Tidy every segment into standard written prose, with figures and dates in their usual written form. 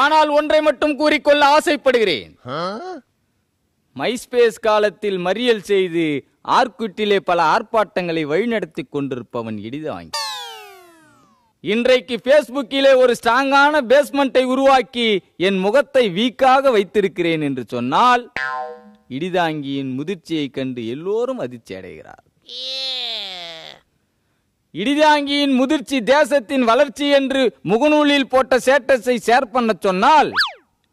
ஆனால் ஒன்றை மட்டும் கூறிக்கொள்ள ஆசைப்படுகிறேன். மைஸ்பேஸ் காலத்தில் மறியல் செய்து ஆர்குட்டிலே பல ஆர்ப்பாட்டங்களை வழிநடத்தி கொண்டிருப்பவன் இடிதாங்கி இன்றைக்கு பேஸ்புக்கிலே ஒரு ஸ்ட்ராங்கான பேஸ்மெண்டை உருவாக்கி என் முகத்தை வீக்காக வைத்திருக்கிறேன் என்று சொன்னால் இடிதாங்கியின் முதிர்ச்சியை கண்டு எல்லோரும் அதிர்ச்சி அடைகிறார். இடிதாங்கியின் முதிர்ச்சி தேசத்தின் வளர்ச்சி என்று முகநூலில் போட்ட ஸ்டேட்டஸை ஷேர் பண்ண சொன்னால்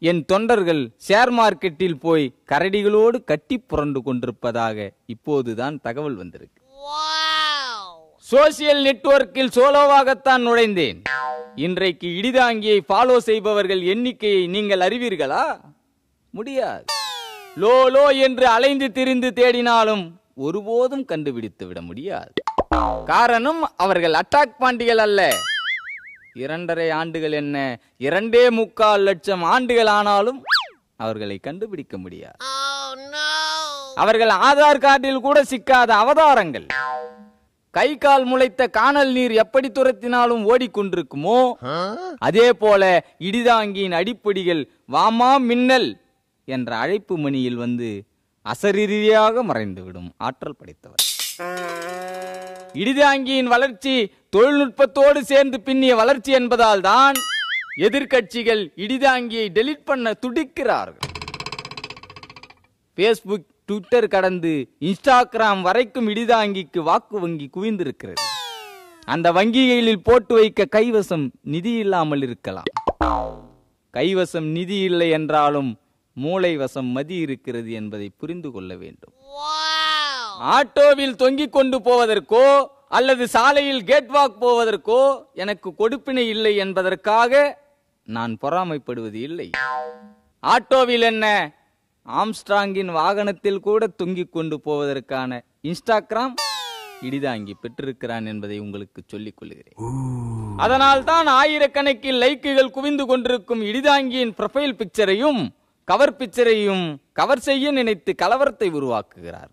என் தொண்டர்கள் ஷேர் மார்க்கெட்டில் போய் கரடிகளோடு கட்டி புரண்டு கொண்டிருப்பதாக இப்போதுதான் தகவல் வந்திருக்கு. சோசியல் நெட்வொர்க்கில் சோலோவாகத்தான் நுழைந்தேன். இன்றைக்கு இடிதாங்கியை ஃபாலோ செய்பவர்கள் எண்ணிக்கையை நீங்கள் அறிவீர்களா? முடியாது. லோ லோ என்று அலைந்து திரிந்து தேடினாலும் ஒருபோதும் கண்டுபிடித்து விட முடியாது. காரணம், அவர்கள் அட்டாக் பாண்டிகள் அல்ல. 2.5 ஆண்டுகள் என்ன, 2.25 லட்சம் ஆண்டுகள் ஆனாலும் அவர்களை கண்டுபிடிக்க முடியாது. அவர்கள் ஆதார் கார்டில் கூட சிக்காத அவதாரங்கள். கை கால் முளைத்த காணல் நீர் எப்படி துரத்தினாலும் ஓடிக்கொண்டிருக்குமோ அதே போல இடிதாங்கியின் அடிப்படிகள் வாமா மின்னல் என்ற அழைப்பு மணியில் வந்து அசரீரியாக மறைந்துவிடும் ஆற்றல் படைத்தவர். இடிதாங்கியின் வளர்ச்சி தொழில்நுட்பத்தோடு சேர்ந்து பின்னிய வளர்ச்சி என்பதால் தான் எதிர்கட்சிகள் இடிதாங்கியை டெலீட் பண்ண துடிக்கிறார்கள். பேஸ்புக், ட்விட்டர் கடந்து இன்ஸ்டாகிராம் வரைக்கும் இடிதாங்கிக்கு வாக்கு வங்கி குவிந்திருக்கிறது. அந்த வங்கிகளில் போட்டு வைக்க கைவசம் நிதி இல்லாமல் இருக்கலாம். கைவசம் நிதி இல்லை என்றாலும் மூளை வசம் மதி இருக்கிறது என்பதை புரிந்து கொள்ள வேண்டும். ஆட்டோவில் தொங்கிக் கொண்டு போவதற்கோ அல்லது சாலையில் கேட் வாக் போவதற்கோ எனக்கு கொடுப்பினை இல்லை என்பதற்காக நான் பொறாமைப்படுவது இல்லை. ஆட்டோவில் என்ன, ஆம்ஸ்ட்ராங்கின் வாகனத்தில் கூட தொங்கிக் கொண்டு போவதற்கான இன்ஸ்டாகிராம் இடிதாங்கி பெற்றிருக்கிறான் என்பதை உங்களுக்கு சொல்லிக் கொள்கிறேன். அதனால் தான் ஆயிரக்கணக்கில் லைக்குகள் குவிந்து கொண்டிருக்கும் இடிதாங்கியின் ப்ரொஃபைல் பிக்சரையும் கவர் பிக்சரையும் கவர் செய்ய நினைத்து கலவரத்தை உருவாக்குகிறார்.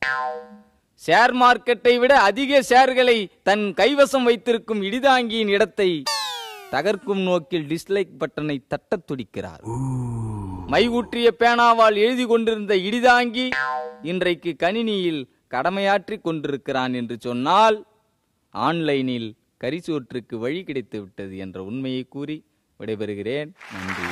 ஷேர் மார்க்கெட்டை விட அதிக ஷேர்களை தன் கைவசம் வைத்திருக்கும் இடிதாங்கியின் இடத்தை தகர்க்கும் நோக்கில் டிஸ்லைக் பட்டனை தட்ட துடிக்கிறார். மை ஊற்றிய பேனாவால் எழுதி கொண்டிருந்த இடிதாங்கி இன்றைக்கு கணினியில் கடமையாற்றி கொண்டிருக்கிறான் என்று சொன்னால் ஆன்லைனில் கரிசோற்றுக்கு வழி கிடைத்து விட்டது என்ற உண்மையை கூறி விடைபெறுகிறேன். நன்றி.